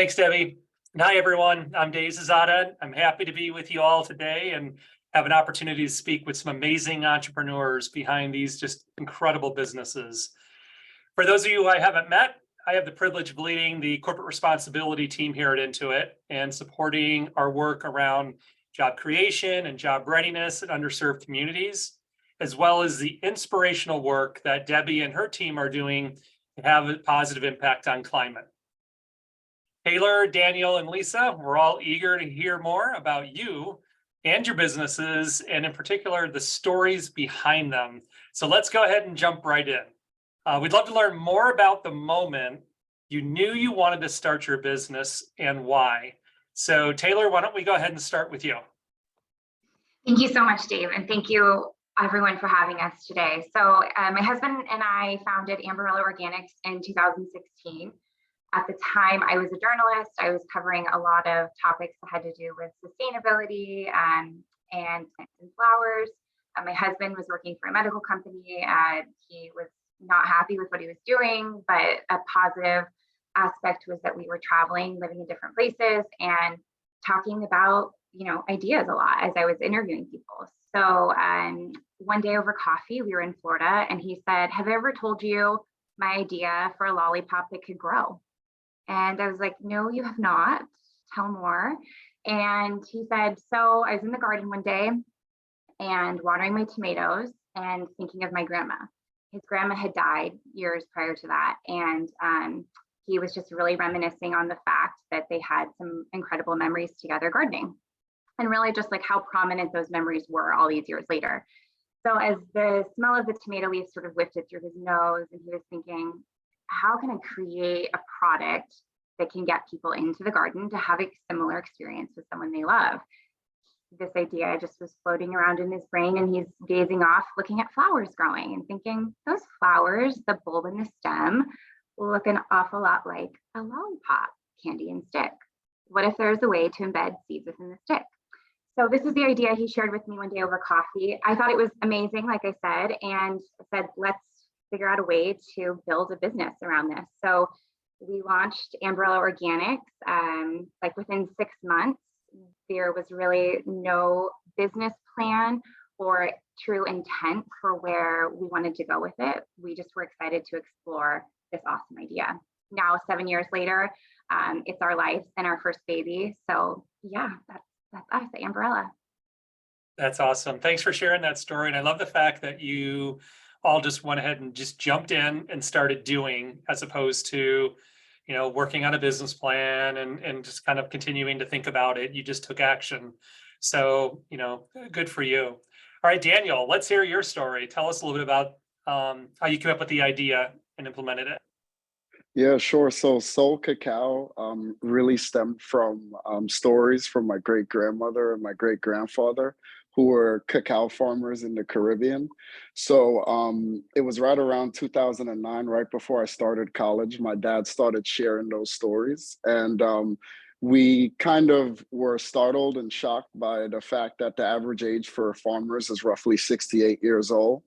Thanks, Debbie. And hi, everyone. I'm Dave Zazada. I'm happy to be with you all today and have an opportunity to speak with some amazing entrepreneurs behind these just incredible businesses. For those of you who I haven't met, I have the privilege of leading the corporate responsibility team here at Intuit and supporting our work around job creation and job readiness in underserved communities, as well as the inspirational work that Debbie and her team are doing to have a positive impact on climate. Taylor, Daniel, and Lisa, we're all eager to hear more about you and your businesses, and in particular, the stories behind them. So let's go ahead and jump right in. We'd love to learn more about the moment you knew you wanted to start your business and why. So Taylor, why don't we go ahead and start with you? Thank you so much, Dave, and thank you everyone for having us today. So my husband and I founded Amberella Organics in 2016. At the time, I was a journalist. I was covering a lot of topics that had to do with sustainability and plants and flowers. My husband was working for a medical company. He was not happy with what he was doing, but a positive aspect was that we were traveling, living in different places, and talking about ideas a lot as I was interviewing people. So one day over coffee, we were in Florida, and he said, "Have I ever told you my idea for a lollipop that could grow?" And I was like, "No, you have not. Tell more." And he said, "So I was in the garden one day and watering my tomatoes and thinking of my grandma. His grandma had died years prior to that. And he was just really reminiscing on the fact that they had some incredible memories together gardening, and really just like how prominent those memories were all these years later." So as the smell of the tomato leaves sort of lifted through his nose, and he was thinking, how can I create a product that can get people into the garden to have a similar experience with someone they love? This idea just was floating around in his brain, and he's gazing off, looking at flowers growing and thinking, those flowers, the bulb and the stem, look an awful lot like a lollipop, candy and stick. What if there's a way to embed seeds within the stick? So this is the idea he shared with me one day over coffee. I thought it was amazing, like I said, and said, let's figure out a way to build a business around this. So we launched Amberella Organics. Like within 6 months, there was really no business plan or true intent for where we wanted to go with it. We just were excited to explore this awesome idea. Now, 7 years later, it's our life and our first baby. So yeah, that's us at Amberella. That's awesome. Thanks for sharing that story. And I love the fact that you all just went ahead and just jumped in and started doing, as opposed to, working on a business plan and just kind of continuing to think about it. You just took action. So, good for you. All right, Daniel, let's hear your story. Tell us a little bit about how you came up with the idea and implemented it. Yeah, sure. So Soul Cacao really stemmed from stories from my great grandmother and my great grandfather, who were cacao farmers in the Caribbean. So it was right around 2009, right before I started college. My dad started sharing those stories, and we kind of were startled and shocked by the fact that the average age for farmers is roughly 68 years old.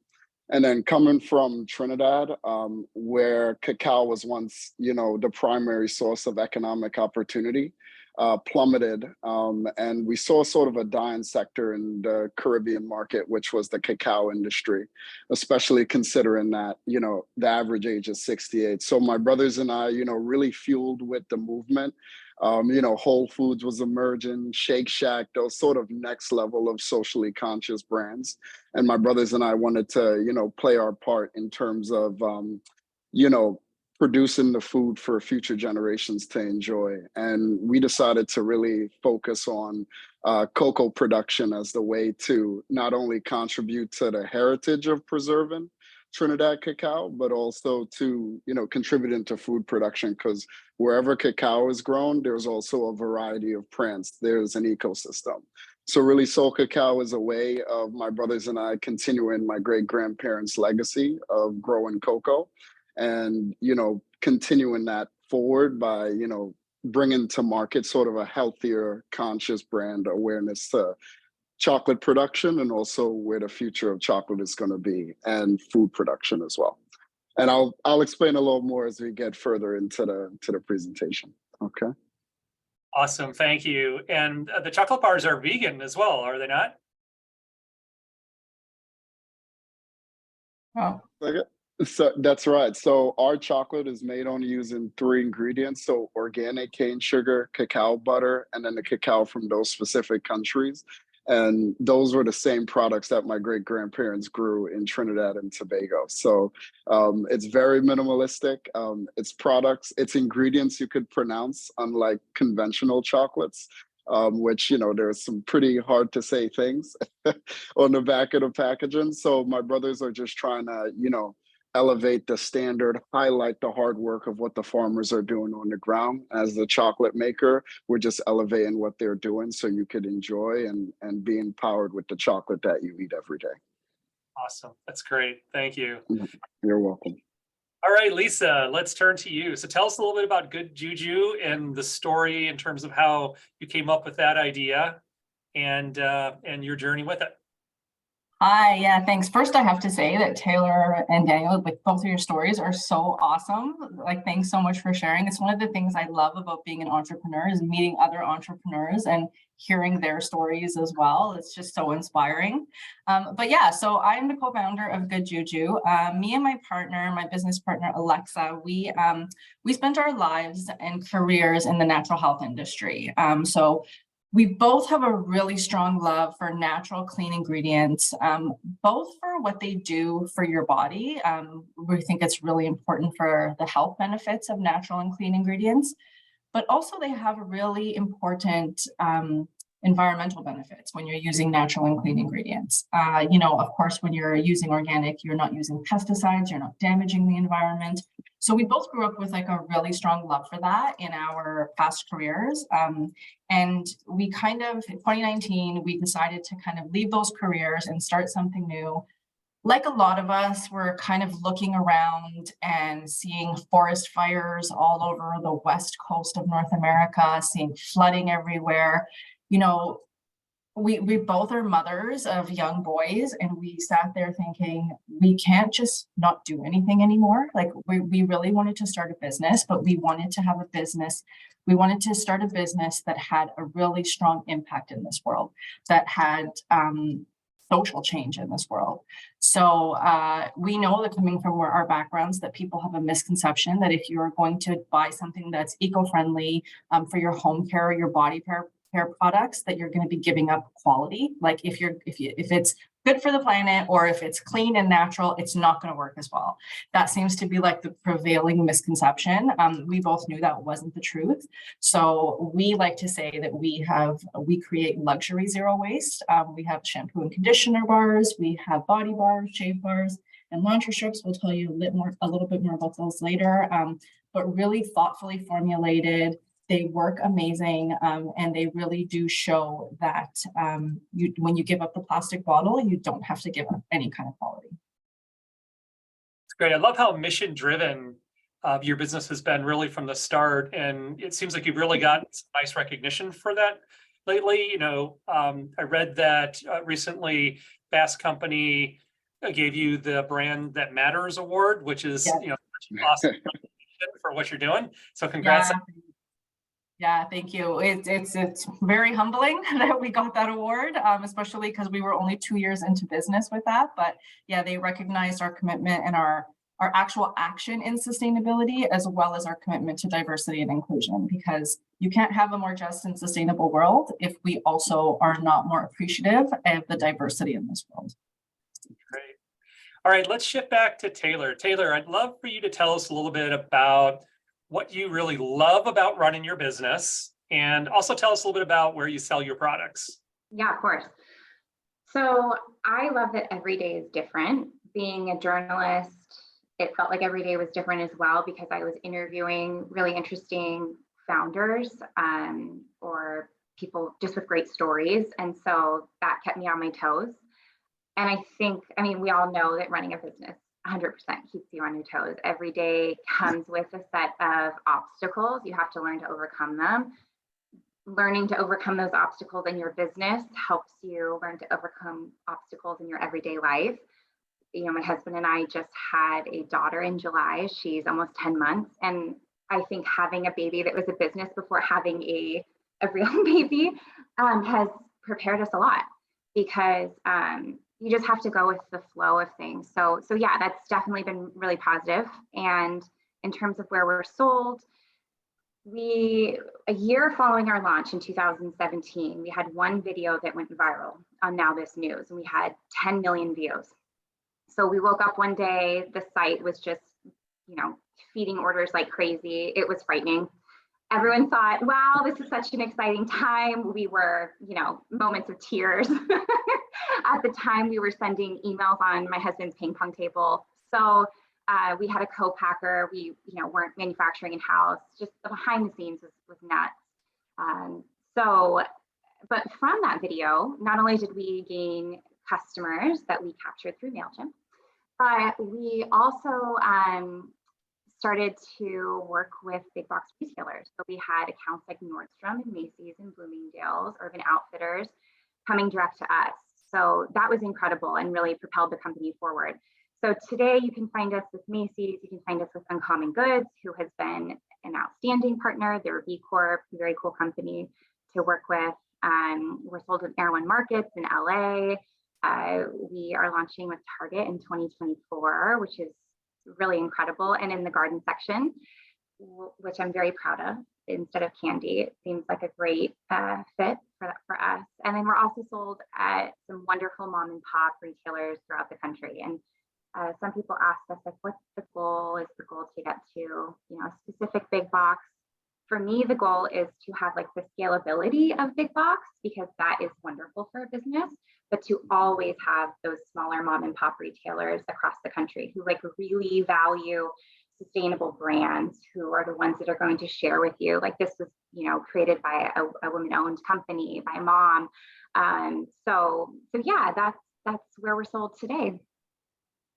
And then coming from Trinidad, where cacao was once, the primary source of economic opportunity, plummeted. And we saw sort of a dying sector in the Caribbean market, which was the cacao industry, especially considering that, the average age is 68. So my brothers and I, really fueled with the movement. Whole Foods was emerging, Shake Shack, those sort of next level of socially conscious brands. And my brothers and I wanted to, play our part in terms of, producing the food for future generations to enjoy. And we decided to really focus on cocoa production as the way to not only contribute to the heritage of preserving Trinidad cacao, but also to, contributing to food production, because wherever cacao is grown, there's also a variety of plants. There's an ecosystem. So really, Soul Cacao is a way of my brothers and I continuing my great grandparents' legacy of growing cocoa, and continuing that forward by bringing to market sort of a healthier, conscious brand awareness to chocolate production, and also where the future of chocolate is going to be, and food production as well. And I'll explain a little more as we get further into the presentation. Okay. Awesome, thank you. And the chocolate bars are vegan as well, are they not? Oh, Okay. So that's right. So our chocolate is made only using three ingredients. So organic cane sugar, cacao butter, and then the cacao from those specific countries. And those were the same products that my great grandparents grew in Trinidad and Tobago. So it's very minimalistic. It's products, it's ingredients you could pronounce, unlike conventional chocolates, which, you know, there's some pretty hard to say things on the back of the packaging. So my brothers are just trying to, you know, elevate the standard, highlight the hard work of what the farmers are doing on the ground. As the chocolate maker, we're just elevating what they're doing so you could enjoy and be empowered with the chocolate that you eat every day. Awesome, that's great, thank you. You're welcome. All right, Lisa, let's turn to you. So tell us a little bit about Good Juju and the story in terms of how you came up with that idea and your journey with it. hi, yeah, thanks. First, I have to say that Taylor and Daniel, like both of your stories are so awesome. Like, thanks so much for sharing. It's one of the things I love about being an entrepreneur is meeting other entrepreneurs and hearing their stories as well. It's just so inspiring. But yeah, so I'm the co-founder of Good Juju. Me and my partner, my business partner, Alexa, we spent our lives and careers in the natural health industry. So we both have a really strong love for natural, clean ingredients, both for what they do for your body. We think it's really important for the health benefits of natural and clean ingredients, but also they have really important environmental benefits when you're using natural and clean ingredients. You know, of course, when you're using organic, you're not using pesticides, you're not damaging the environment. So we both grew up with like a really strong love for that in our past careers. And we kind of, in 2019, we decided to kind of leave those careers and start something new. Like a lot of us, we're kind of looking around and seeing forest fires all over the west coast of North America, seeing flooding everywhere. You know, we both are mothers of young boys, and we sat there thinking, we can't just not do anything anymore. Like we really wanted to start a business, but we wanted to have a business. We wanted to start a business that had a really strong impact in this world, that had social change in this world. So we know that coming from our backgrounds that people have a misconception that if you're going to buy something that's eco-friendly for your home care or your body care products, that you're going to be giving up quality. Like if it's good for the planet or if it's clean and natural, it's not going to work as well. That seems to be like the prevailing misconception. We both knew that wasn't the truth. So we like to say that we create luxury zero waste. We have shampoo and conditioner bars, we have body bars, shave bars, and laundry strips. We'll tell you a little bit more about those later. But really thoughtfully formulated. They work amazing, and they really do show that when you give up the plastic bottle, you don't have to give up any kind of quality. It's great. I love how mission driven your business has been really from the start. And it seems like you've really gotten some nice recognition for that lately. You know, I read that recently Fast Company gave you the Brand That Matters award, which is, you know, awesome for what you're doing. So congrats. Yeah. Yeah, thank you. It's very humbling that we got that award, especially because we were only 2 years into business with that. But yeah, they recognized our commitment and our actual action in sustainability, as well as our commitment to diversity and inclusion, because you can't have a more just and sustainable world if we also are not more appreciative of the diversity in this world. Great. All right, let's shift back to Taylor. Taylor, I'd love for you to tell us a little bit about what you really love about running your business, and also tell us a little bit about where you sell your products. Yeah, of course. So I love that every day is different. Being a journalist, it felt like every day was different as well, because I was interviewing really interesting founders or people just with great stories. And so that kept me on my toes. And I think, I mean, we all know that running a business 100% keeps you on your toes. Every day comes with a set of obstacles. You have to learn to overcome them. Learning to overcome those obstacles in your business helps you learn to overcome obstacles in your everyday life. You know, my husband and I just had a daughter in July. She's almost 10 months. And I think having a baby that was a business before having a a real baby, has prepared us a lot, because you just have to go with the flow of things. So yeah, that's definitely been really positive. And in terms of where we're sold, a year following our launch in 2017, we had one video that went viral on Now This News, and we had 10 million views. So we woke up one day, the site was just, feeding orders like crazy. It was frightening. Everyone thought, wow, this is such an exciting time. We were, moments of tears. At the time, we were sending emails on my husband's ping pong table. So we had a co-packer. We, weren't manufacturing in-house. Just the behind the scenes was nuts. But from that video, not only did we gain customers that we captured through MailChimp, but we also started to work with big box retailers. So we had accounts like Nordstrom and Macy's and Bloomingdale's, Urban Outfitters coming direct to us. So that was incredible and really propelled the company forward. So today you can find us with Macy's, you can find us with Uncommon Goods, who has been an outstanding partner. They're a B Corp, a very cool company to work with. We're sold with Erewhon Markets in LA. We are launching with Target in 2024, which is really incredible. And in the garden section, which I'm very proud of, instead of candy, it seems like a great fit for us. And then we're also sold at some wonderful mom and pop retailers throughout the country. And some people ask us, like, what's the goal? Is the goal to get to, a specific big box? For me, the goal is to have like the scalability of big box, because that is wonderful for a business, but to always have those smaller mom and pop retailers across the country who like really value sustainable brands, who are the ones that are going to share with you, like, this was, created by a woman-owned company, by a mom. So yeah, that's where we're sold today.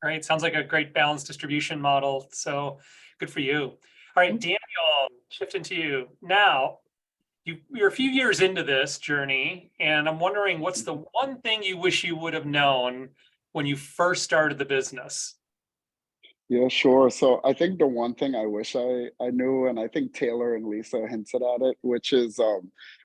All right, sounds like a great balanced distribution model. So good for you. All right, Daniel, shifting to you. Now, you're a few years into this journey, and I'm wondering, what's the one thing you wish you would have known when you first started the business? Yeah, sure. So I think the one thing I wish I knew, and I think Taylor and Lisa hinted at it, which is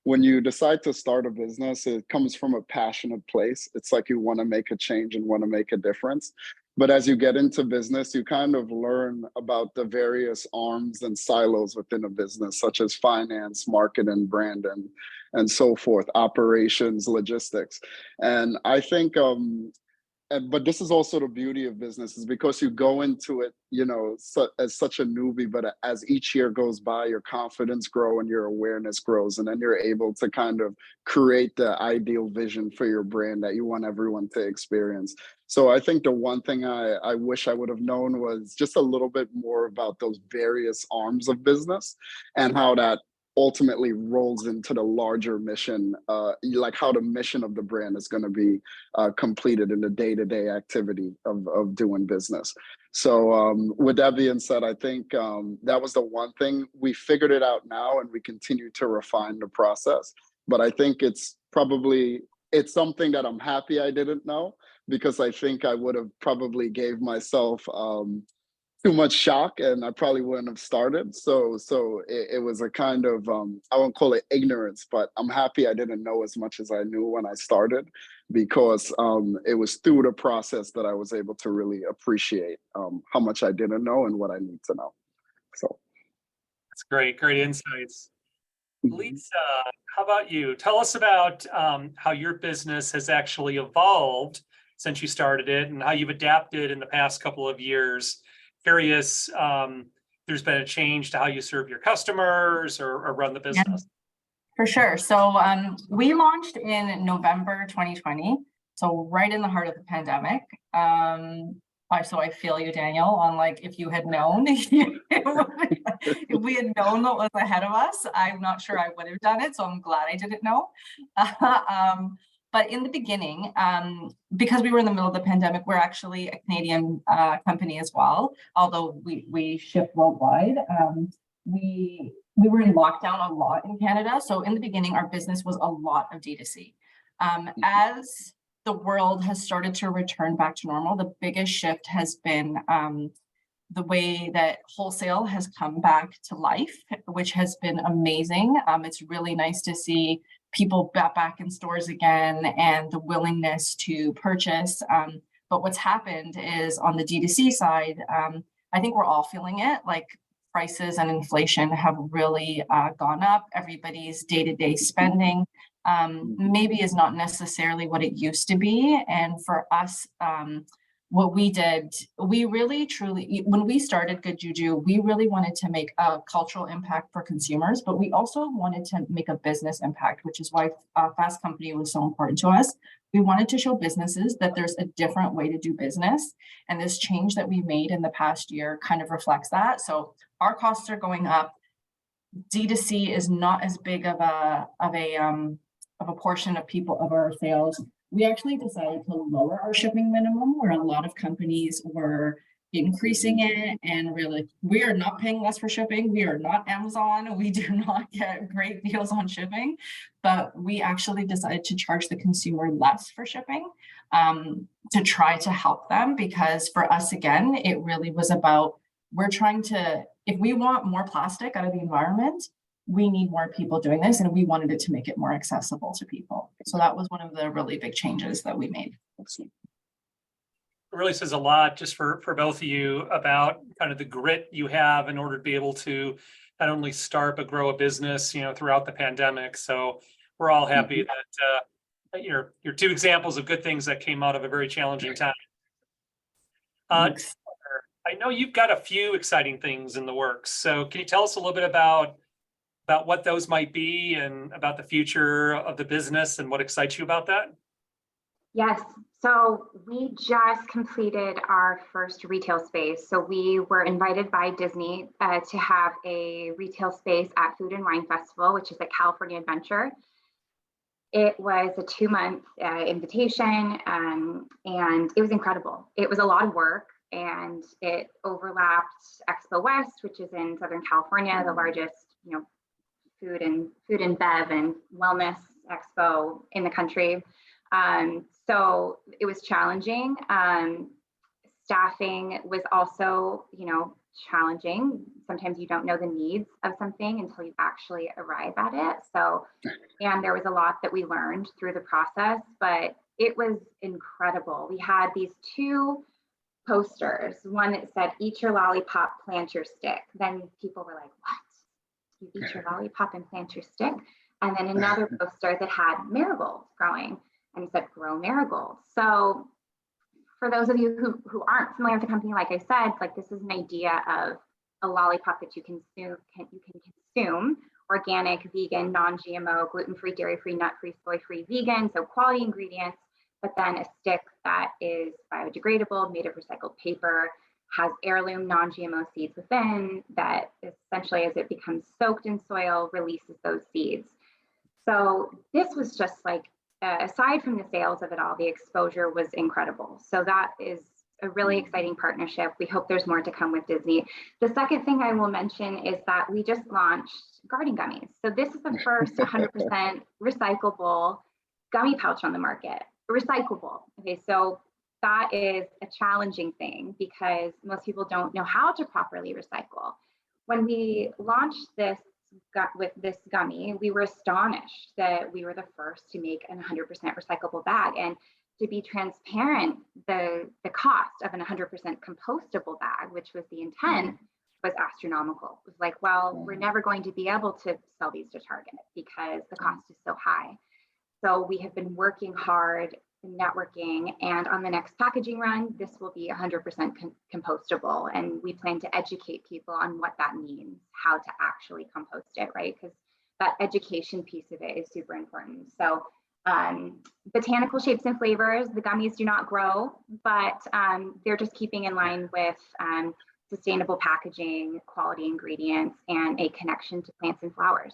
when you decide to start a business, it comes from a passionate place. It's like you want to make a change and want to make a difference. But as you get into business, you kind of learn about the various arms and silos within a business, such as finance, marketing, brand, and so forth, operations, logistics. And I think but this is also the beauty of business, is because you go into it, as such a newbie, but as each year goes by, your confidence grows and your awareness grows, and then you're able to kind of create the ideal vision for your brand that you want everyone to experience. So I think the one thing I wish I would have known was just a little bit more about those various arms of business and how that ultimately rolls into the larger mission, like how the mission of the brand is going to be completed in the day-to-day activity of doing business. So with that being said, I think that was the one thing. We figured it out now, and we continue to refine the process. But I think it's something that I'm happy I didn't know, because I think I would have probably gave myself too much shock, and I probably wouldn't have started. So it was a kind of I won't call it ignorance, but I'm happy I didn't know as much as I knew when I started, because it was through the process that I was able to really appreciate how much I didn't know and what I need to know. So That's great insights. Lisa, how about you? Tell us about how your business has actually evolved since you started it, and how you've adapted in the past couple of years. Curious, there's been a change to how you serve your customers or run the business. Yeah, for sure. So we launched in November 2020, so right in the heart of the pandemic. So I feel you, Daniel, on like, if you had known, if we had known what was ahead of us, I'm not sure I would have done it. So I'm glad I didn't know. But in the beginning, because we were in the middle of the pandemic, we're actually a Canadian company as well, although we ship worldwide. We were in lockdown a lot in Canada. So in the beginning, our business was a lot of D2C. As the world has started to return back to normal, the biggest shift has been the way that wholesale has come back to life, which has been amazing. It's really nice to see people back in stores again and the willingness to purchase. But what's happened is on the D2C side, I think we're all feeling it. Like prices and inflation have really gone up. Everybody's day-to-day spending maybe is not necessarily what it used to be. And for us, what we did, we really truly, when we started Good Juju, we really wanted to make a cultural impact for consumers, but we also wanted to make a business impact, which is why Fast Company was so important to us. We wanted to show businesses that there's a different way to do business. And this change that we made in the past year kind of reflects that. So our costs are going up. D2C is not as big of a portion of our sales. We actually decided to lower our shipping minimum, where a lot of companies were increasing it, and really, we are not paying less for shipping. We are not Amazon. We do not get great deals on shipping, but we actually decided to charge the consumer less for shipping to try to help them, because for us, again, it really was about, we're trying to, if we want more plastic out of the environment, we need more people doing this, and we wanted it to make it more accessible to people. So that was one of the really big changes that we made. It really says a lot just for both of you about kind of the grit you have in order to be able to not only start but grow a business, throughout the pandemic. So we're all happy that you're two examples of good things that came out of a very challenging time. I know you've got a few exciting things in the works. So can you tell us a little bit about what those might be and about the future of the business and what excites you about that? Yes, so we just completed our first retail space. So we were invited by Disney to have a retail space at Food and Wine Festival, which is at California Adventure. It was a 2-month invitation, and it was incredible. It was a lot of work, and it overlapped Expo West, which is in Southern California, the largest, food and bev and wellness expo in the country. So it was challenging. Staffing was also, challenging. Sometimes you don't know the needs of something until you actually arrive at it. So, and there was a lot that we learned through the process, but it was incredible. We had these 2 posters, one that said, "Eat your lollipop, plant your stick." Then people were like, "What? You eat your lollipop and plant your stick?" And then another poster that had marigolds growing, and it said, "Grow marigolds." So for those of you who aren't familiar with the company, like I said, this is an idea of a lollipop that you can consume, organic, vegan, non-GMO, gluten-free, dairy-free, nut-free, soy-free, vegan, so quality ingredients, but then a stick that is biodegradable, made of recycled paper, has heirloom non-GMO seeds within, that essentially, as it becomes soaked in soil, releases those seeds. So this was just aside from the sales of it all, the exposure was incredible. So that is a really exciting partnership. We hope there's more to come with Disney. The second thing I will mention is that we just launched garden gummies. So this is the first 100% recyclable gummy pouch on the market. Recyclable. Okay, so that is a challenging thing because most people don't know how to properly recycle. When we launched this with this gummy, we were astonished that we were the first to make an 100% recyclable bag. And to be transparent, the cost of an 100% compostable bag, which was the intent, was astronomical. It was like, well, we're never going to be able to sell these to Target because the cost is so high. So we have been working hard, networking, and on the next packaging run, this will be 100% compostable. And we plan to educate people on what that means, how to actually compost it, right? Because that education piece of it is super important. So botanical shapes and flavors, the gummies do not grow, but they're just keeping in line with sustainable packaging, quality ingredients, and a connection to plants and flowers.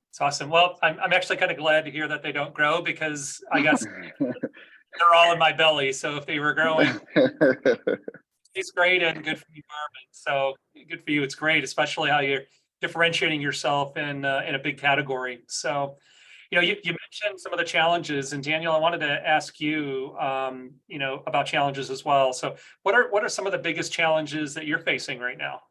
It's awesome. Well, I'm actually kind of glad to hear that they don't grow because I guess they're all in my belly. So if they were growing, it's great and good for the environment. So good for you. It's great, especially how you're differentiating yourself in a big category. So You mentioned some of the challenges, and Daniel, I wanted to ask you, about challenges as well. So what are some of the biggest challenges that you're facing right now?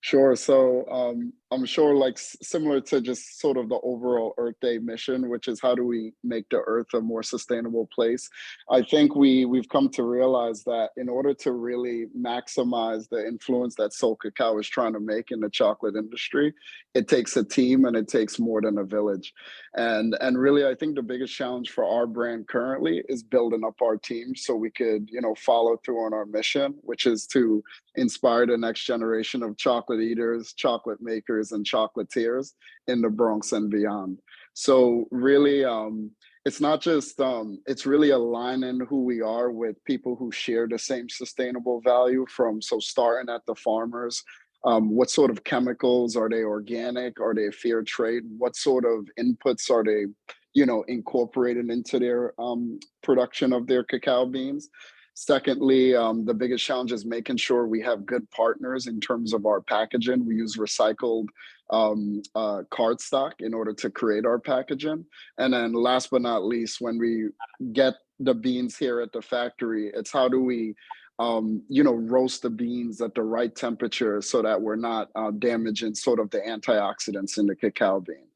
Sure. So I'm sure, like similar to just sort of the overall Earth Day mission, which is how do we make the Earth a more sustainable place? I think we've come to realize that in order to really maximize the influence that Soul Cacao is trying to make in the chocolate industry, it takes a team and it takes more than a village. And really, I think the biggest challenge for our brand currently is building up our team so we could, follow through on our mission, which is to inspire the next generation of chocolate eaters, chocolate makers, and chocolatiers in the Bronx and beyond. So really, it's not just, it's really aligning who we are with people who share the same sustainable value so starting at the farmers. What sort of chemicals are they organic? Are they fair trade? What sort of inputs are they, incorporated into their production of their cacao beans? Secondly, the biggest challenge is making sure we have good partners in terms of our packaging. We use recycled cardstock in order to create our packaging. And then last but not least, when we get the beans here at the factory, it's how do we roast the beans at the right temperature so that we're not damaging sort of the antioxidants in the cacao bean.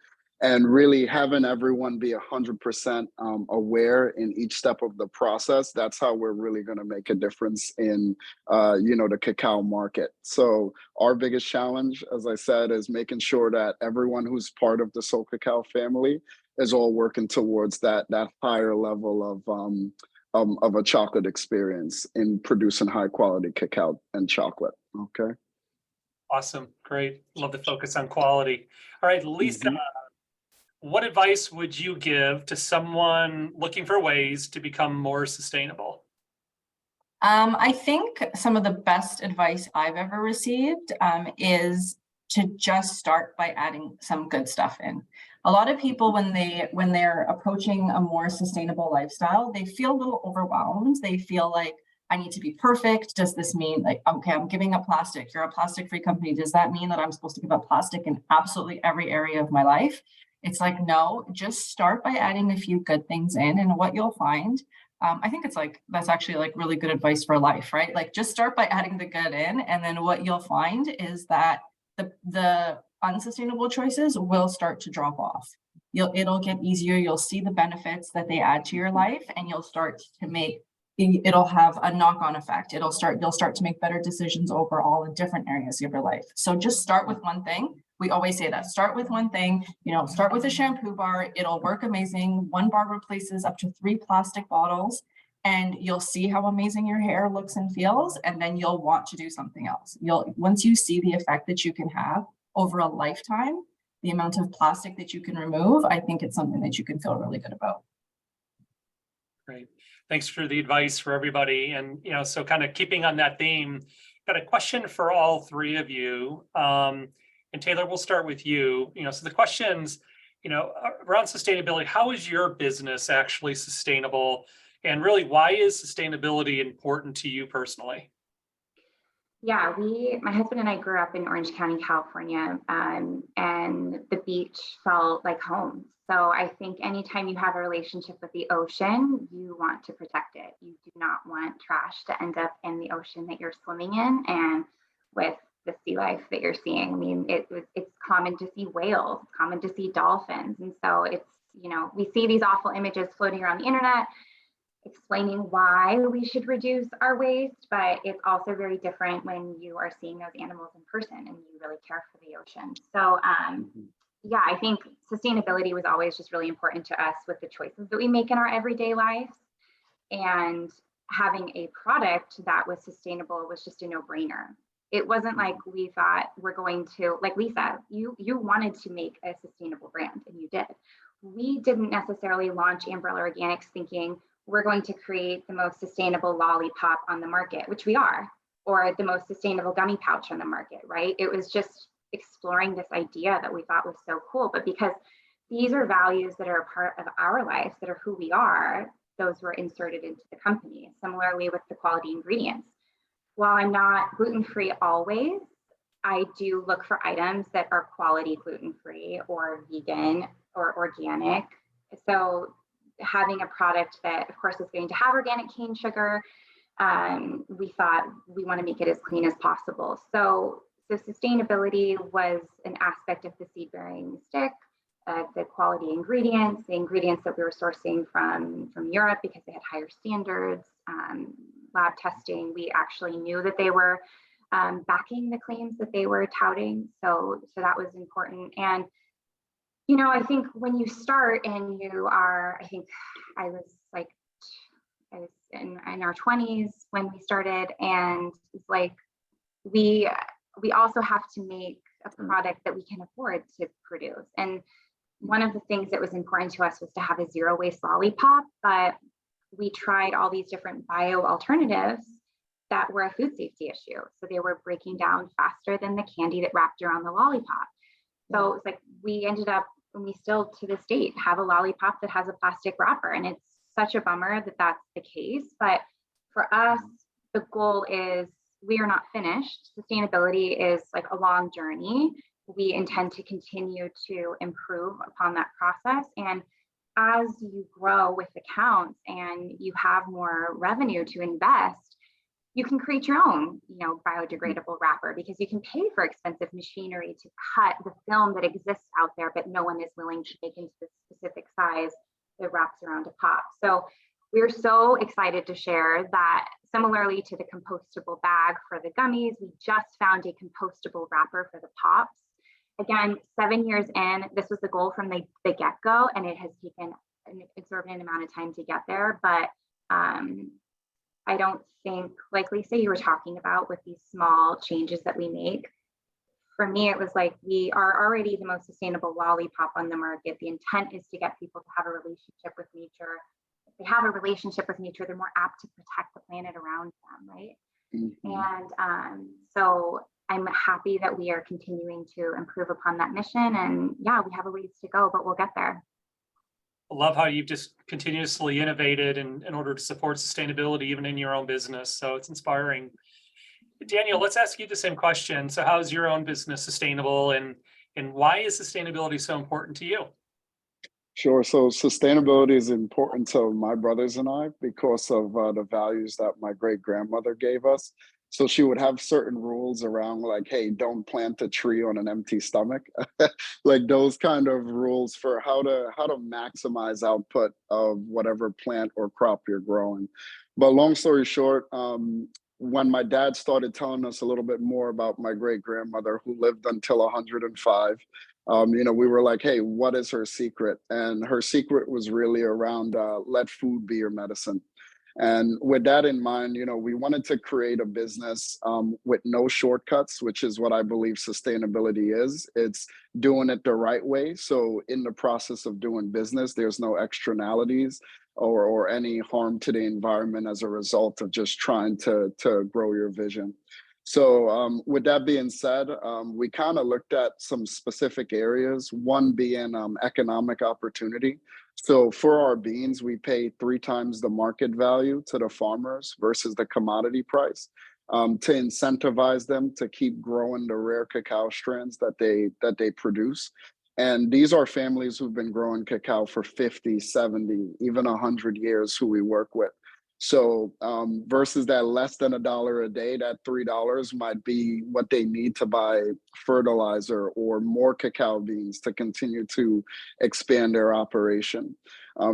And really having everyone be 100% aware in each step of the process, that's how we're really going to make a difference in, the cacao market. So our biggest challenge, as I said, is making sure that everyone who's part of the Soul Cacao family is all working towards that higher level of a chocolate experience in producing high quality cacao and chocolate. Okay. Awesome. Great. Love the focus on quality. All right, Lisa, what advice would you give to someone looking for ways to become more sustainable? I think some of the best advice I've ever received is to just start by adding some good stuff in. A lot of people, when they're approaching a more sustainable lifestyle, they feel a little overwhelmed. They feel like, I need to be perfect. Does this mean like, okay, I'm giving up plastic. You're a plastic-free company. Does that mean that I'm supposed to give up plastic in absolutely every area of my life? It's like, no, just start by adding a few good things in, and what you'll find, I think it's like, that's actually like really good advice for life, right? Like just start by adding the good in, and then what you'll find is that the unsustainable choices will start to drop off. It'll get easier. You'll see the benefits that they add to your life, and you'll start to make, it'll have a knock-on effect. You'll start to make better decisions overall in different areas of your life. So just start with one thing. We always say that, start with one thing, start with a shampoo bar. It'll work amazing. One bar replaces up to 3 plastic bottles, and you'll see how amazing your hair looks and feels. And then you'll want to do something else. Once you see the effect that you can have over a lifetime, the amount of plastic that you can remove, I think it's something that you can feel really good about. Great. Thanks for the advice for everybody. And, so kind of keeping on that theme, got a question for all three of you. And Taylor, we'll start with you. So the questions, around sustainability, how is your business actually sustainable? And really, why is sustainability important to you personally? Yeah, my husband and I grew up in Orange County, California, and the beach felt like home. So I think anytime you have a relationship with the ocean, you want to protect it. You do not want trash to end up in the ocean that you're swimming in, and with the sea life that you're seeing. I mean, it's common to see whales, it's common to see dolphins. And so it's, we see these awful images floating around the internet explaining why we should reduce our waste, but it's also very different when you are seeing those animals in person and you really care for the ocean. So yeah, I think sustainability was always just really important to us with the choices that we make in our everyday lives. And having a product that was sustainable was just a no-brainer. It wasn't like we thought we're going to, like Lisa, you wanted to make a sustainable brand, and you did. We didn't necessarily launch Umbrella Organics thinking we're going to create the most sustainable lollipop on the market, which we are, or the most sustainable gummy pouch on the market, right? It was just exploring this idea that we thought was so cool. But because these are values that are a part of our lives, that are who we are, those were inserted into the company. Similarly with the quality ingredients. While I'm not gluten-free always, I do look for items that are quality gluten-free or vegan or organic. So having a product that, of course, is going to have organic cane sugar, we thought we want to make it as clean as possible. So sustainability was an aspect of the seed bearing stick, the quality ingredients, the ingredients that we were sourcing from Europe because they had higher standards, lab testing. We actually knew that they were backing the claims that they were touting. So that was important. And, you know, I think when you start and you are, I think I was in our 20s when we started, and it's like, we also have to make a product that we can afford to produce. And one of the things that was important to us was to have a zero waste lollipop, but we tried all these different bio alternatives that were a food safety issue. So they were breaking down faster than the candy that wrapped around the lollipop. So it's like we ended up, and we still to this date have a lollipop that has a plastic wrapper, and it's such a bummer that that's the case. But for us, the goal is we are not finished. Sustainability is like a long journey. We intend to continue to improve upon that process. And as you grow with accounts and you have more revenue to invest, you can create your own, you know, biodegradable wrapper, because you can pay for expensive machinery to cut the film that exists out there, but no one is willing to make into the specific size that wraps around a pop. So we're so excited to share that similarly to the compostable bag for the gummies, we just found a compostable wrapper for the pops. Again, 7 years in, this was the goal from the get-go, and it has taken an exorbitant amount of time to get there. But I don't think, like Lisa, you were talking about with these small changes that we make. For me, it was like, we are already the most sustainable lollipop on the market. The intent is to get people to have a relationship with nature. If they have a relationship with nature, they're more apt to protect the planet around them, right? And so I'm happy that we are continuing to improve upon that mission. And yeah, we have a ways to go, but we'll get there. I love how you've just continuously innovated in order to support sustainability, even in your own business. So it's inspiring. Daniel, let's ask you the same question. So how is your own business sustainable, and why is sustainability so important to you? Sure. So sustainability is important to my brothers and I because of the values that my great grandmother gave us. So she would have certain rules around, like, hey, don't plant a tree on an empty stomach, like those kind of rules for how to maximize output of whatever plant or crop you're growing. But long story short, when my dad started telling us a little bit more about my great grandmother, who lived until 105, you know, we were like, hey, what is her secret? And her secret was really around let food be your medicine. And with that in mind, you know, we wanted to create a business with no shortcuts, which is what I believe sustainability is. It's doing it the right way. So in the process of doing business, there's no externalities or any harm to the environment as a result of just trying to grow your vision. So with that being said, we kind of looked at some specific areas, one being economic opportunity. So for our beans, we pay 3 times the market value to the farmers versus the commodity price, to incentivize them to keep growing the rare cacao strands that they produce. And these are families who've been growing cacao for 50, 70, even 100 years who we work with. So versus that less than $1 a day, that $3 might be what they need to buy fertilizer or more cacao beans to continue to expand their operation.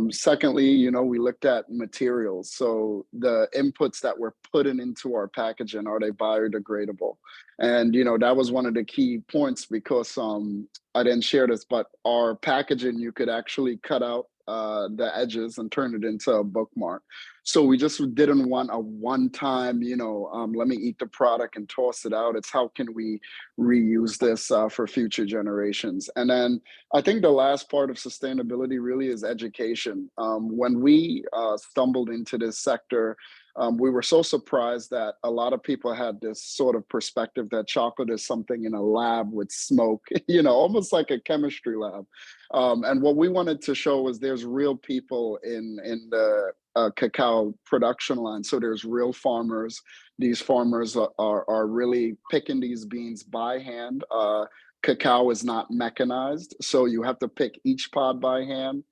Secondly, you know, we looked at materials. So the inputs that we're putting into our packaging, are they biodegradable? And, you know, that was one of the key points because I didn't share this, but our packaging, you could actually cut out the edges and turn it into a bookmark. So we just didn't want a one-time, you know, let me eat the product and toss it out. It's how can we reuse this for future generations? And then I think the last part of sustainability really is education. When we stumbled into this sector, we were so surprised that a lot of people had this sort of perspective that chocolate is something in a lab with smoke, you know, almost like a chemistry lab. And what we wanted to show was there's real people in the cacao production line. So there's real farmers. These farmers are really picking these beans by hand. Cacao is not mechanized, so you have to pick each pod by hand.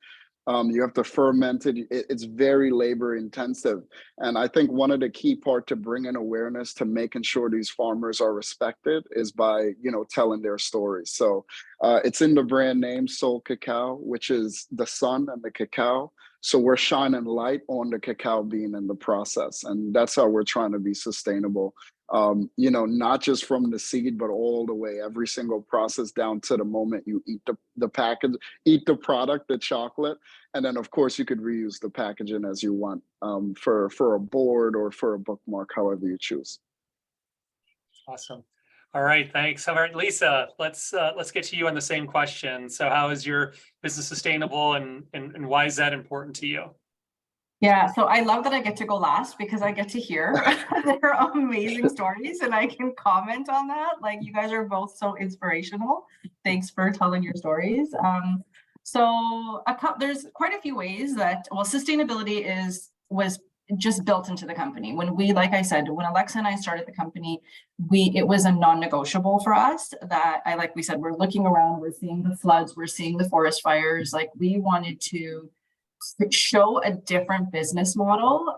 You have to ferment it. It's very labor intensive. And I think one of the key part to bringing awareness to making sure these farmers are respected is by, you know, telling their stories. So it's in the brand name Soul Cacao, which is the sun and the cacao. So we're shining light on the cacao bean in the process. And that's how we're trying to be sustainable. You know, not just from the seed, but all the way, every single process down to the moment you eat the package, eat the product, the chocolate. And then of course you could reuse the packaging as you want, for a board or for a bookmark, however you choose. Awesome. All right, thanks. All right, Lisa, let's get to you on the same question. So how is your business sustainable, and why is that important to you? Yeah, so I love that I get to go last because I get to hear their amazing stories and I can comment on that. Like, you guys are both so inspirational. Thanks for telling your stories. So there's quite a few ways that, well, sustainability was just built into the company. When we, like I said, when Alexa and I started the company, it was a non-negotiable for us that like we said, we're looking around, we're seeing the floods, we're seeing the forest fires. Like, we wanted to show a different business model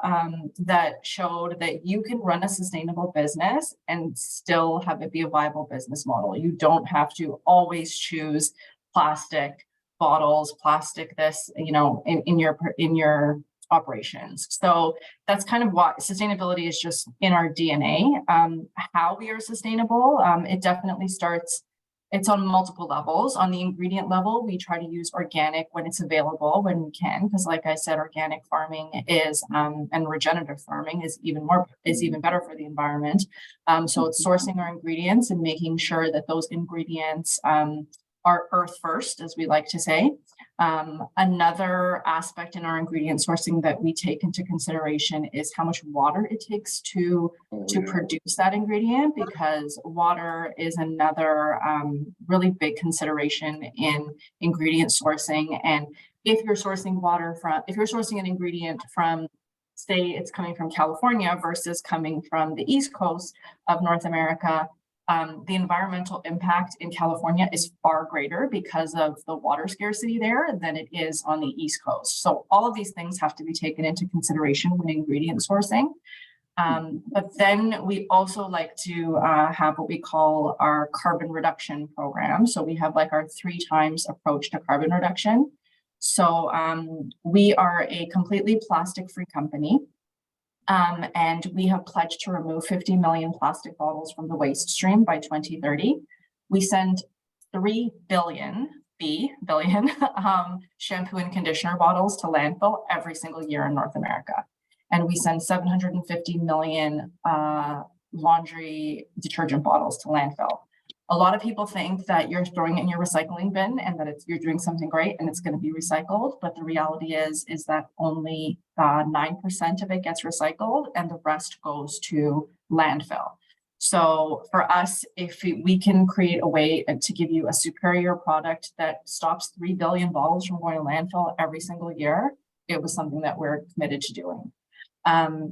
that showed that you can run a sustainable business and still have it be a viable business model. You don't have to always choose plastic bottles, plastic this, you know, in your operations. So that's kind of what sustainability is, just in our DNA. How we are sustainable, it definitely starts. It's on multiple levels. On the ingredient level, we try to use organic when it's available, when we can, because like I said, organic farming is and regenerative farming is even better for the environment. So it's sourcing our ingredients and making sure that those ingredients are earth first, as we like to say. Another aspect in our ingredient sourcing that we take into consideration is how much water it takes to produce that ingredient, because water is another really big consideration in ingredient sourcing. And if you're sourcing an ingredient from, say, it's coming from California versus coming from the East Coast of North America, the environmental impact in California is far greater because of the water scarcity there than it is on the East Coast. So all of these things have to be taken into consideration when ingredient sourcing. But then we also like to have what we call our carbon reduction program. So we have like our 3 times approach to carbon reduction. So we are a completely plastic-free company. And we have pledged to remove 50 million plastic bottles from the waste stream by 2030. We send 3 billion shampoo and conditioner bottles to landfill every single year in North America. And we send 750 million laundry detergent bottles to landfill. A lot of people think that you're throwing it in your recycling bin and that you're doing something great and it's going to be recycled. But the reality is that only 9% of it gets recycled and the rest goes to landfill. So for us, if we can create a way to give you a superior product that stops 3 billion bottles from going to landfill every single year, it was something that we're committed to doing.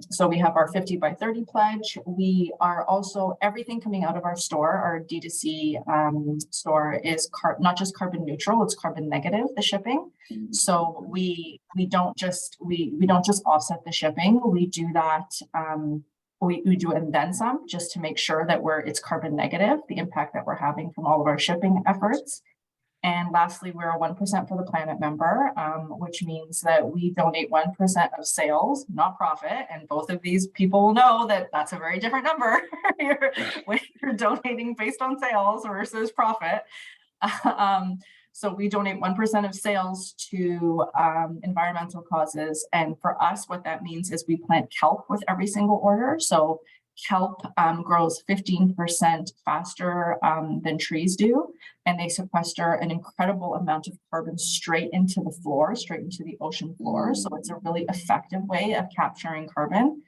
So we have our 50 by 30 pledge. We are also, everything coming out of our store, our D2C store, is not just carbon neutral, it's carbon negative, the shipping. So we don't just offset the shipping. We do that. We do it and then some, just to make sure that it's carbon negative, the impact that we're having from all of our shipping efforts. And lastly, we're a 1% for the Planet member, which means that we donate 1% of sales, not profit. And both of these people will know that that's a very different number when you're donating based on sales versus profit. So we donate 1% of sales to environmental causes. And for us, what that means is we plant kelp with every single order. So kelp grows 15% faster than trees do, and they sequester an incredible amount of carbon straight into the floor, straight into the ocean floor. So it's a really effective way of capturing carbon.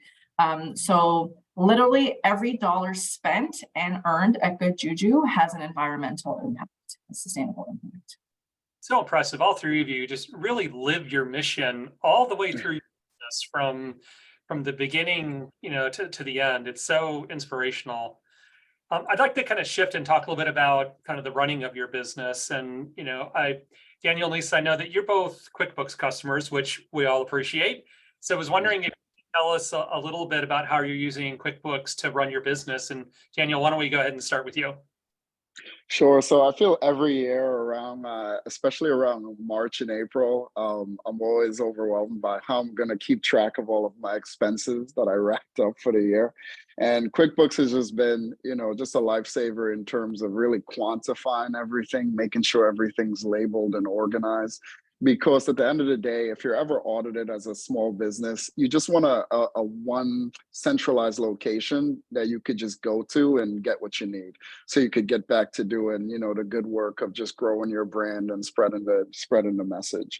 So literally every dollar spent and earned at Good Juju has an environmental impact, a sustainable impact. So impressive. All three of you just really live your mission all the way through your business from the beginning, to the end. It's so inspirational. I'd like to kind of shift and talk a little bit about kind of the running of your business. And, Daniel and Lisa, I know that you're both QuickBooks customers, which we all appreciate. So I was wondering if you could tell us a little bit about how you're using QuickBooks to run your business. And Daniel, why don't we go ahead and start with you? Sure. So I feel every year around, especially around March and April, I'm always overwhelmed by how I'm going to keep track of all of my expenses that I racked up for the year. And QuickBooks has just been, just a lifesaver in terms of really quantifying everything, making sure everything's labeled and organized. Because at the end of the day, if you're ever audited as a small business, you just want a one centralized location that you could just go to and get what you need. So you could get back to doing, the good work of just growing your brand and spreading the message.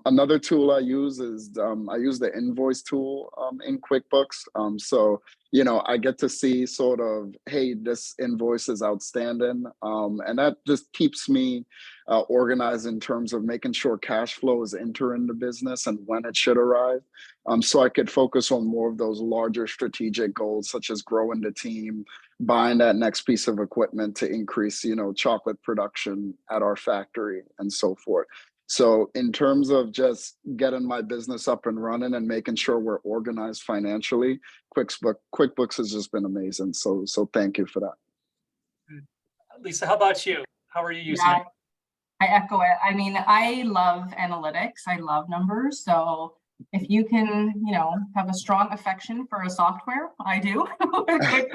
Another tool I use is I use the invoice tool in QuickBooks. So I get to see sort of, hey, this invoice is outstanding, and that just keeps me organized in terms of making sure cash flow is entering the business and when it should arrive. So I could focus on more of those larger strategic goals, such as growing the team, buying that next piece of equipment to increase, chocolate production at our factory and so forth. So in terms of just getting my business up and running and making sure we're organized financially, QuickBooks has just been amazing. So thank you for that. Lisa, how about you? How are you using it? I echo it. I mean, I love analytics. I love numbers. So if you can, have a strong affection for a software, I do. I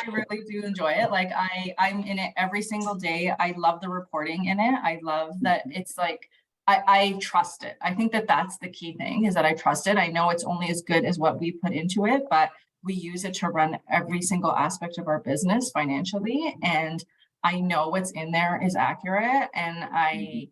really do enjoy it. Like I'm in it every single day. I love the reporting in it. I love that it's like, I trust it. I think that that's the key thing, is that I trust it. I know it's only as good as what we put into it, but we use it to run every single aspect of our business financially. And I know what's in there is accurate, and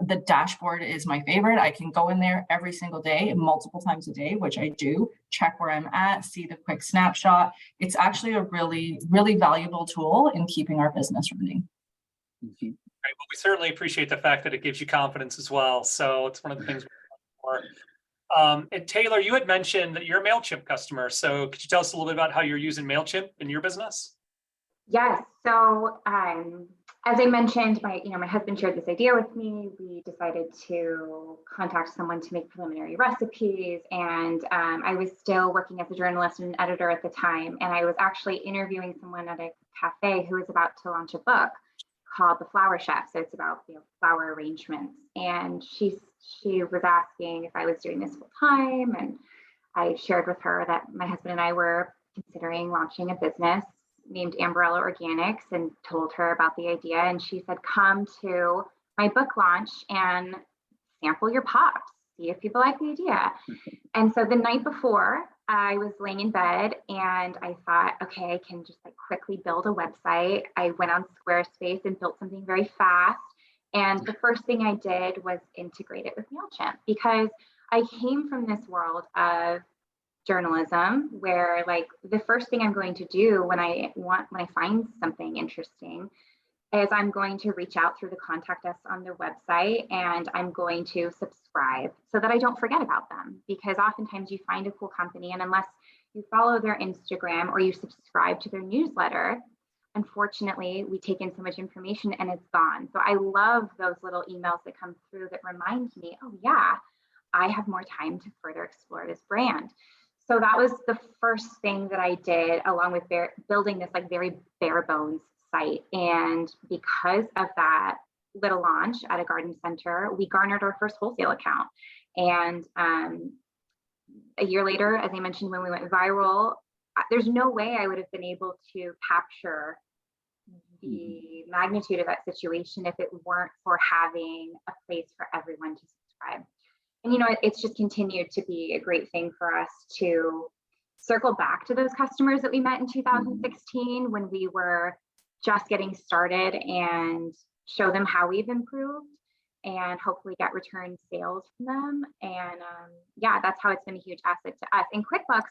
the dashboard is my favorite. I can go in there every single day, multiple times a day, which I do, check where I'm at, see the quick snapshot. It's actually a really, really valuable tool in keeping our business running. Right. Well, we certainly appreciate the fact that it gives you confidence as well. So it's one of the things we're looking for. And Taylor, you had mentioned that you're a MailChimp customer. So could you tell us a little bit about how you're using MailChimp in your business? Yes. So as I mentioned, my husband shared this idea with me. We decided to contact someone to make preliminary recipes. And I was still working as a journalist and an editor at the time. And I was actually interviewing someone at a cafe who was about to launch a book called The Flower Chef. So it's about flower arrangements. And she was asking if I was doing this full time. And I shared with her that my husband and I were considering launching a business named Amberella Organics, and told her about the idea. And she said, come to my book launch and sample your pops, see if people like the idea. And so the night before, I was laying in bed and I thought, okay, I can just quickly build a website. I went on Squarespace and built something very fast. And the first thing I did was integrate it with MailChimp, because I came from this world of journalism where the first thing I'm going to do when I find something interesting is I'm going to reach out through the contact us on their website, and I'm going to subscribe so that I don't forget about them. Because oftentimes you find a cool company, and unless you follow their Instagram or you subscribe to their newsletter, unfortunately, we take in so much information and it's gone. So I love those little emails that come through that remind me, oh yeah, I have more time to further explore this brand. So that was the first thing that I did, along with building this very bare bones site. And because of that little launch at a garden center, we garnered our first wholesale account. And a year later, as I mentioned, when we went viral, there's no way I would have been able to capture the magnitude of that situation if it weren't for having a place for everyone to subscribe. And, it's just continued to be a great thing for us to circle back to those customers that we met in 2016 when we were just getting started, and show them how we've improved. and hopefully get return sales from them. And yeah, that's how it's been a huge asset to us. In QuickBooks,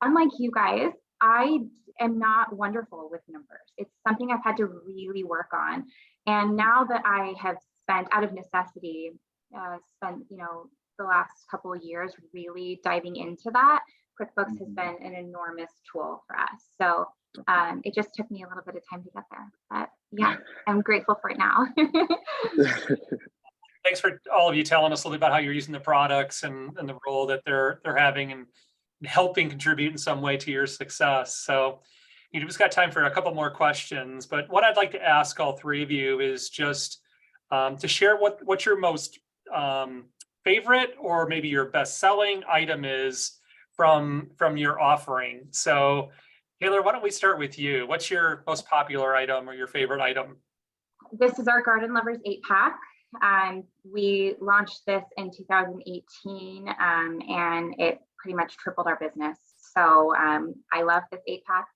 unlike you guys, I am not wonderful with numbers. It's something I've had to really work on. And now that I have spent, out of necessity, the last couple of years really diving into that, QuickBooks has been an enormous tool for us. So it just took me a little bit of time to get there, but yeah, I'm grateful for it now. Thanks for all of you telling us a little bit about how you're using the products and the role that they're having and helping contribute in some way to your success. So you just got time for a couple more questions, but what I'd like to ask all three of you is just to share what your most favorite or maybe your best-selling item is from your offering. So Taylor, why don't we start with you? What's your most popular item or your favorite item? This is our Garden Lovers 8-pack. We launched this in 2018 and it pretty much tripled our business. So I love this 8-pack.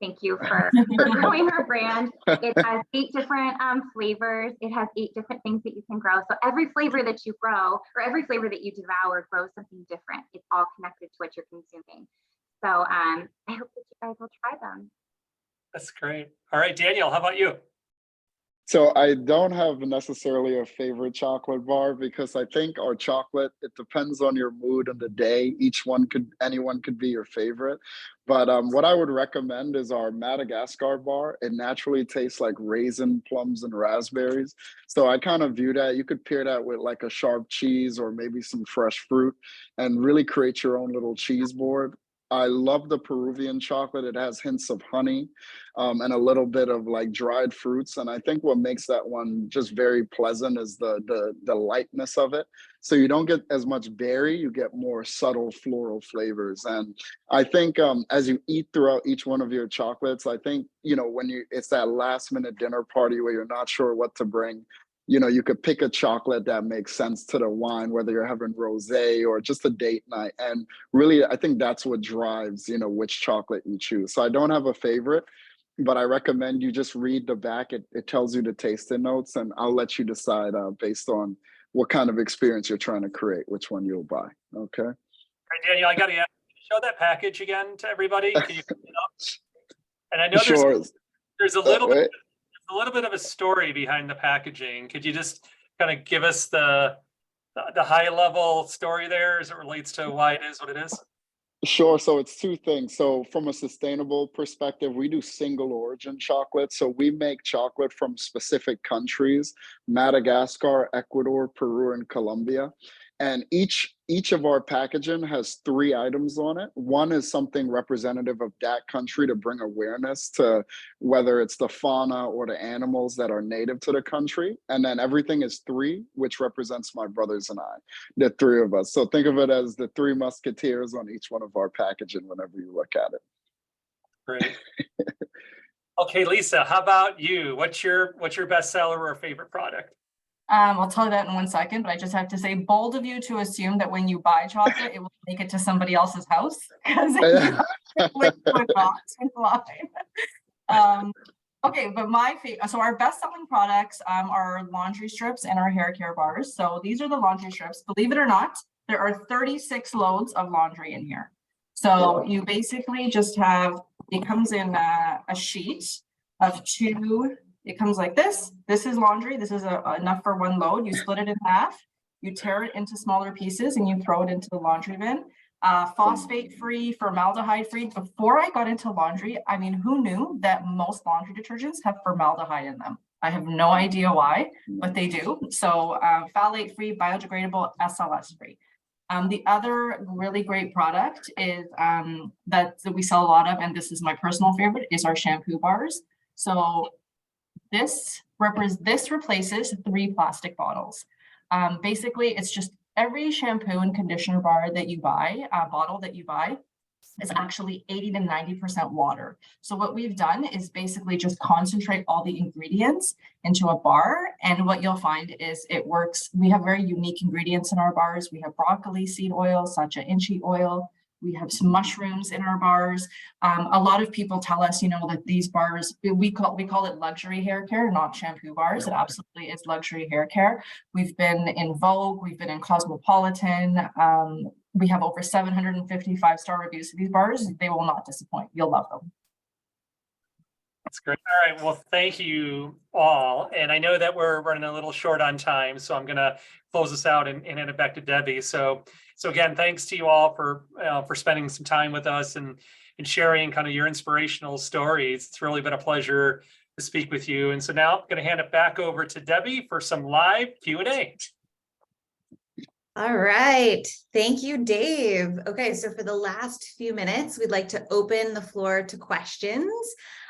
Thank you for growing our brand. It has 8 different flavors. It has 8 different things that you can grow. So every flavor that you grow or every flavor that you devour grows something different. It's all connected to what you're consuming. So I hope that you guys will try them. That's great. All right, Daniel, how about you? So I don't have necessarily a favorite chocolate bar because I think our chocolate, it depends on your mood and the day. Anyone could be your favorite. But what I would recommend is our Madagascar bar. It naturally tastes like raisin, plums, and raspberries. So I kind of view that. You could pair that with like a sharp cheese or maybe some fresh fruit and really create your own little cheese board. I love the Peruvian chocolate. It has hints of honey and a little bit of like dried fruits. And I think what makes that one just very pleasant is the lightness of it. So you don't get as much berry, you get more subtle floral flavors. And I think as you eat throughout each one of your chocolates, I think, it's that last minute dinner party where you're not sure what to bring. You could pick a chocolate that makes sense to the wine, whether you're having rosé or just a date night. And really, I think that's what drives, which chocolate you choose. So I don't have a favorite, but I recommend you just read the back. It tells you the tasting notes, and I'll let you decide based on what kind of experience you're trying to create, which one you'll buy. Okay. All right, Daniel, I got to show that package again to everybody. Can you put it up? And I know Sure. there's a little bit of a story behind the packaging. Could you just kind of give us the high level story there as it relates to why it is what it is? Sure. So it's 2 things. So from a sustainable perspective, we do single origin chocolate. So we make chocolate from specific countries: Madagascar, Ecuador, Peru, and Colombia. And each of our packaging has 3 items on it. One is something representative of that country to bring awareness to whether it's the fauna or the animals that are native to the country. And then everything is 3, which represents my brothers and I, the 3 of us. So think of it as the 3 musketeers on each one of our packaging whenever you look at it. Great. Okay, Lisa, how about you? What's your bestseller or favorite product? I'll tell you that in 1 second, but I just have to say, bold of you to assume that when you buy chocolate, it will make it to somebody else's house because it's liquid box in line. Okay, but so our best-selling products are laundry strips and our hair care bars. So these are the laundry strips. Believe it or not, there are 36 loads of laundry in here. So you basically just have, it comes in a sheet of 2. It comes like this. This is laundry. This is enough for 1 load. You split it in half, you tear it into smaller pieces, and you throw it into the laundry bin. Phosphate-free, formaldehyde-free. Before I got into laundry, I mean, who knew that most laundry detergents have formaldehyde in them? I have no idea why, but they do. So phthalate-free, biodegradable, SLS-free. The other really great product is that we sell a lot of, and this is my personal favorite, is our shampoo bars. So this replaces 3 plastic bottles. Basically, it's just every shampoo and conditioner bar that you buy, bottle that you buy, is actually 80 to 90% water. So what we've done is basically just concentrate all the ingredients into a bar. And what you'll find is it works. We have very unique ingredients in our bars. We have broccoli seed oil, sacha inchi oil. We have some mushrooms in our bars. A lot of people tell us, you know, that these bars, we call it luxury hair care, not shampoo bars. It absolutely is luxury hair care. We've been in Vogue, we've been in Cosmopolitan. We have over 750 5-star reviews of these bars. They will not disappoint. You'll love them. That's great. All right. Well, thank you all. And I know that we're running a little short on time, so I'm going to close this out and hand it back to Debbie. So again, thanks to you all for spending some time with us and sharing kind of your inspirational stories. It's really been a pleasure to speak with you. And so now I'm going to hand it back over to Debbie for some live Q&A. All right. Thank you, Dave. Okay, so for the last few minutes, we'd like to open the floor to questions.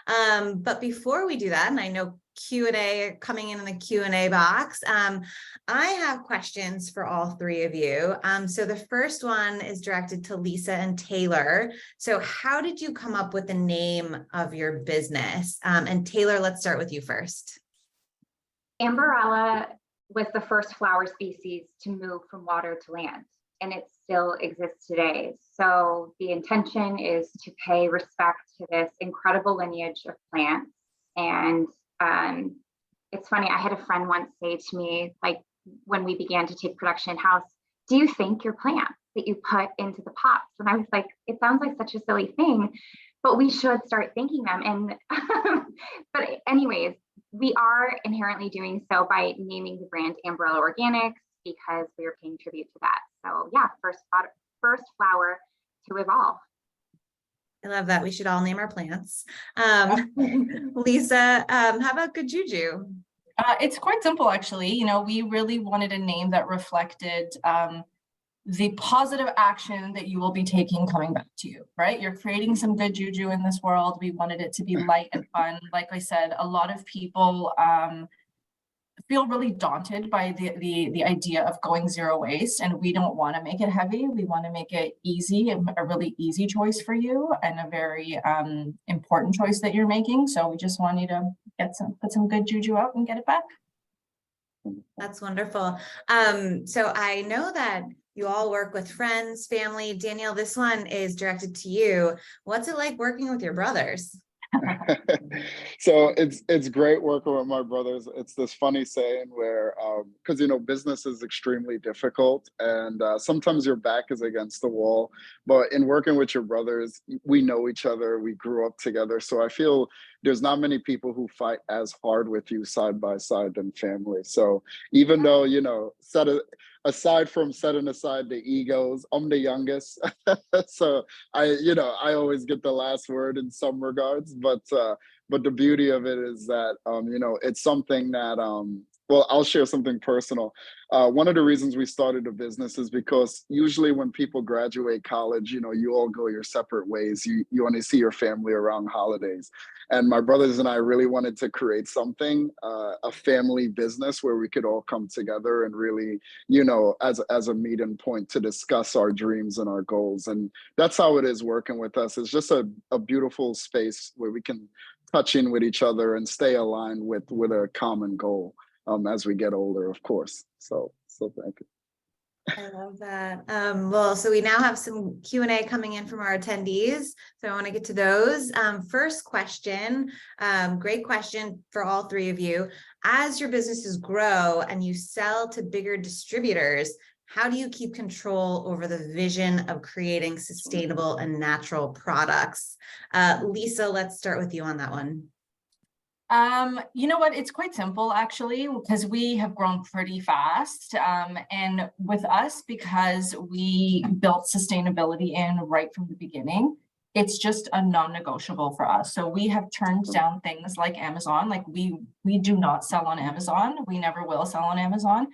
But before we do that, and I know Q&A coming in the Q&A box, I have questions for all three of you. So the first one is directed to Lisa and Taylor. So how did you come up with the name of your business? And Taylor, let's start with you first. Amberella was the first flower species to move from water to land, and it still exists today. So the intention is to pay respect to this incredible lineage of plants. And it's funny, I had a friend once say to me, like when we began to take production in-house, do you think your plants that you put into the pots? And I was like, it sounds like such a silly thing, but we should start thanking them. And but anyways, we are inherently doing so by naming the brand Amberella Organics because we are paying tribute to that. So yeah, first flower to evolve. I love that. We should all name our plants. Lisa, how about Good Juju? It's quite simple, actually. You know, we really wanted a name that reflected the positive action that you will be taking coming back to you, right? You're creating some good juju in this world. We wanted it to be light and fun. Like I said, a lot of people feel really daunted by the idea of going zero waste, and we don't want to make it heavy. We want to make it easy, a really easy choice for you, and a very important choice that you're making. So we just want you to put some good juju out and get it back. That's wonderful. So I know that you all work with friends, family. Danielle, this one is directed to you. What's it like working with your brothers? So it's great working with my brothers. It's this funny saying where because you know business is extremely difficult and sometimes your back is against the wall, but in working with your brothers, we know each other, we grew up together, so I feel there's not many people who fight as hard with you side by side than family. So even though, you know, aside from setting aside the egos, I'm the youngest. So I always get the last word in some regards, but the beauty of it is that, it's something that, well, I'll share something personal. One of the reasons we started a business is because usually when people graduate college, you all go your separate ways. You only see your family around holidays. And my brothers and I really wanted to create something, a family business where we could all come together and really, as a meeting point to discuss our dreams and our goals. And that's how it is working with us. It's just a beautiful space where we can touch in with each other and stay aligned with a common goal. As we get older, of course. So thank you. I love that. Well, so we now have some Q&A coming in from our attendees. So I want to get to those. First question, great question for all three of you. As your businesses grow and you sell to bigger distributors, how do you keep control over the vision of creating sustainable and natural products? Lisa, let's start with you on that one. You know what, it's quite simple actually, because we have grown pretty fast. And with us, because we built sustainability in right from the beginning, it's just a non-negotiable for us. So we have turned down things like Amazon. Like we do not sell on Amazon. We never will sell on Amazon.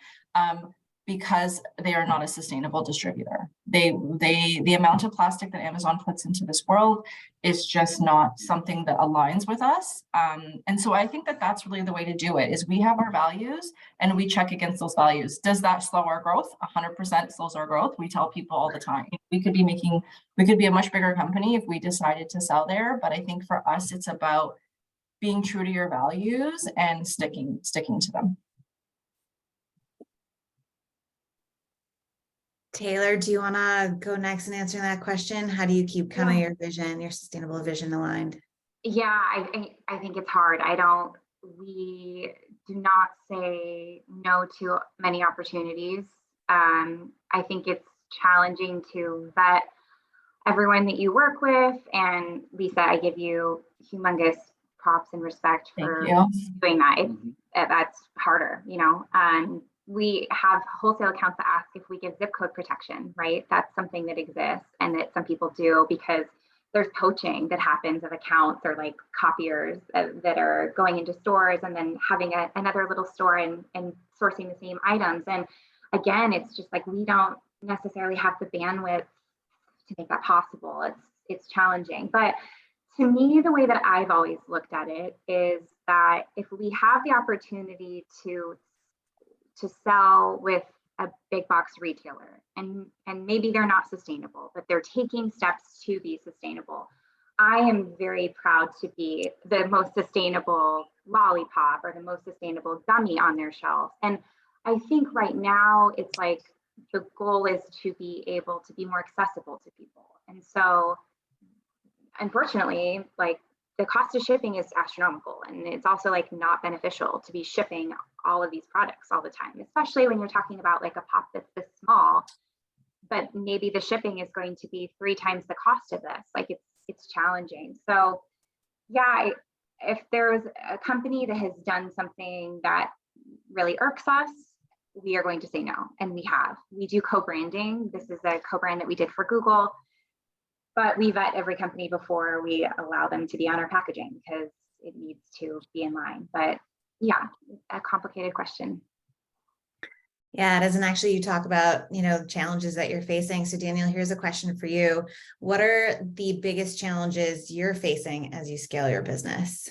Because they are not a sustainable distributor. The amount of plastic that Amazon puts into this world is just not something that aligns with us. And so I think that that's really the way to do it, is we have our values and we check against those values. Does that slow our growth? 100% slows our growth. We tell people all the time, we could be a much bigger company if we decided to sell there. But I think for us, it's about being true to your values and sticking to them. Taylor, do you want to go next and answer that question? How do you keep kind of Yeah. your vision, your sustainable vision aligned? Yeah, I think it's hard. We do not say no to many opportunities. I think it's challenging to vet everyone that you work with. And Lisa, I give you humongous props and respect Thank for you. doing that. Mhm. That's harder, you know. We have wholesale accounts that ask if we give zip code protection, right? That's something that exists and that some people do because there's poaching that happens of accounts or like copiers that are going into stores and then having another little store and sourcing the same items. And again, it's just like we don't necessarily have the bandwidth to make that possible. It's challenging. But to me, the way that I've always looked at it is that if we have the opportunity to sell with a big box retailer and maybe they're not sustainable, but they're taking steps to be sustainable. I am very proud to be the most sustainable lollipop or the most sustainable gummy on their shelf. And I think right now it's like the goal is to be able to be more accessible to people. And so unfortunately, like the cost of shipping is astronomical, and it's also like not beneficial to be shipping all of these products all the time, especially when you're talking about like a pop that's this small, but maybe the shipping is going to be 3 times the cost of this. Like it's challenging. So yeah, if there's a company that has done something that really irks us, we are going to say no. And we do co-branding. This is a co-brand that we did for Google. But we vet every company before we allow them to be on our packaging because it needs to be in line. But yeah, a complicated question. Yeah, it is. And actually you talk about, challenges that you're facing. So Daniel, here's a question for you. What are the biggest challenges you're facing as you scale your business?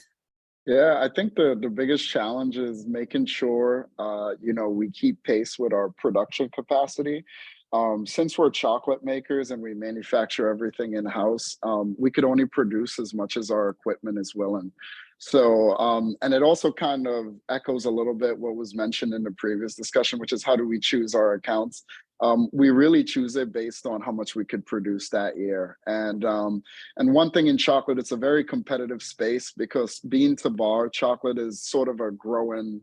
Yeah, I think the biggest challenge is making sure, we keep pace with our production capacity. Since we're chocolate makers and we manufacture everything in-house, we could only produce as much as our equipment is willing. So, and it also kind of echoes a little bit what was mentioned in the previous discussion, which is how do we choose our accounts? We really choose it based on how much we could produce that year. And one thing in chocolate, it's a very competitive space because bean to bar chocolate is sort of a growing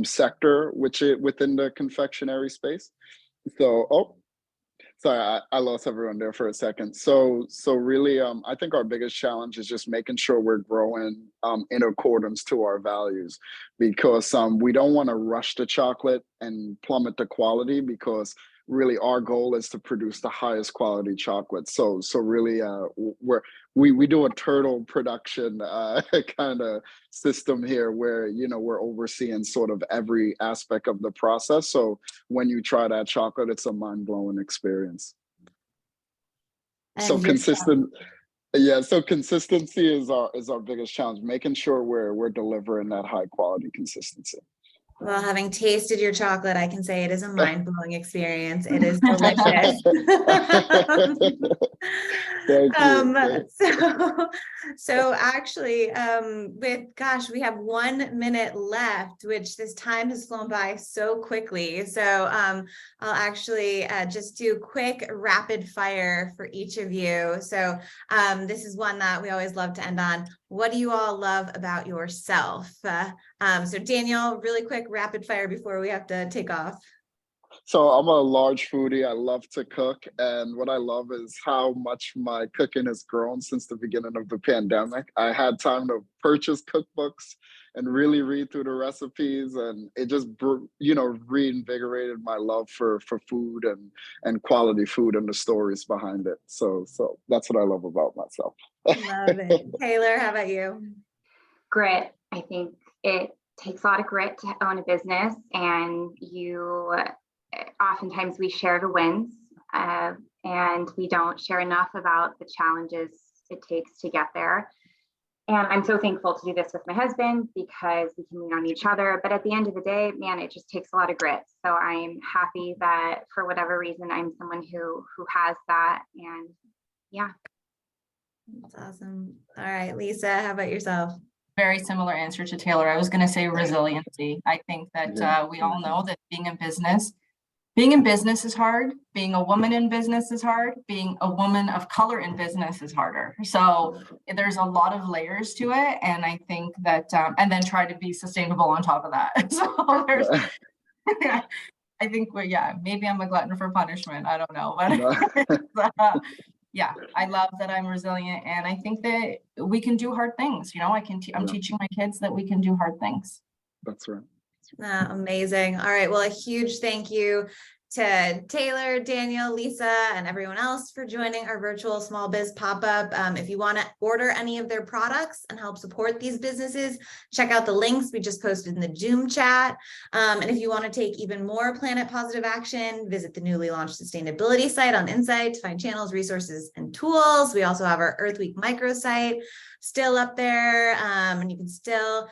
sector within the confectionery space. So, sorry, I lost everyone there for a second. So really, I think our biggest challenge is just making sure we're growing in accordance to our values, because we don't want to rush the chocolate and plummet the quality, because really our goal is to produce the highest quality chocolate. So really, we do a turtle production kind of system here where we're overseeing sort of every aspect of the process. So when you try that chocolate, it's a mind-blowing experience. So And so consistency is our biggest challenge, making sure we're delivering that high quality consistency. well, having tasted your chocolate, I can say it is a mind-blowing experience. It is delicious. Thank you. So actually, we have 1 minute left, which this time has flown by so quickly. So I'll actually just do quick rapid fire for each of you. So this is one that we always love to end on. What do you all love about yourself? So Daniel, really quick rapid fire before we have to take off. So I'm a large foodie. I love to cook. And what I love is how much my cooking has grown since the beginning of the pandemic. I had time to purchase cookbooks and really read through the recipes. And it just, reinvigorated my love for food and quality food and the stories behind it. So that's what I love about myself. Love it. Taylor, how about you? Grit. I think it takes a lot of grit to own a business, and oftentimes we share the wins, and we don't share enough about the challenges it takes to get there. And I'm so thankful to do this with my husband because we can lean on each other. But at the end of the day, man, it just takes a lot of grit. So I'm happy that for whatever reason, I'm someone who has that. And yeah. That's awesome. All right, Lisa, how about yourself? Very similar answer to Taylor. I was going to say resiliency. I think that we all know that being in business, being in business is hard. Being a woman in business is hard. Being a woman of color in business is harder. So there's a lot of layers to it. And I think that, and then try to be sustainable on top of that. So there's, I think, well, yeah, maybe I'm a glutton for punishment. I don't know, but yeah, I love that I'm resilient, and I think that we can do hard things. You know, I'm teaching my kids that we can do hard things. That's right. Amazing. All right. Well, a huge thank you to Taylor, Daniel, Lisa, and everyone else for joining our virtual small biz pop-up. If you want to order any of their products and help support these businesses, check out the links we just posted in the Zoom chat. And if you want to take even more planet positive action, visit the newly launched sustainability site on Insight to find channels, resources, and tools. We also have our Earth Week microsite still up there, and you can still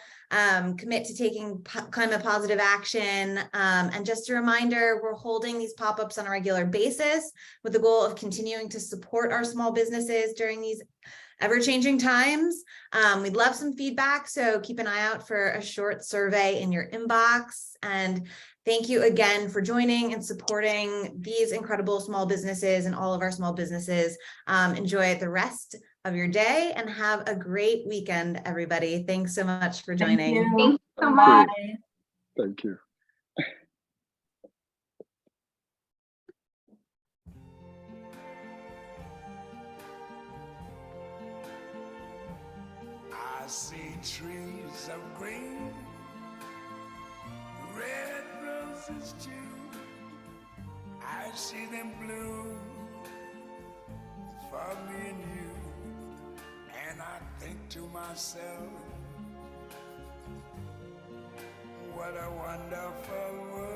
commit to taking climate positive action. And just a reminder, we're holding these pop-ups on a regular basis with the goal of continuing to support our small businesses during these ever-changing times. We'd love some feedback, so keep an eye out for a short survey in your inbox. And thank you again for joining and supporting these incredible small businesses and all of our small businesses. Enjoy the rest of your day and have a great weekend, everybody. Thanks so much for joining. Thank you. Thank you so Bye. much. Thank you. I see trees of green, red roses too. I see them bloom for me and you. And I think to myself, what a wonderful world.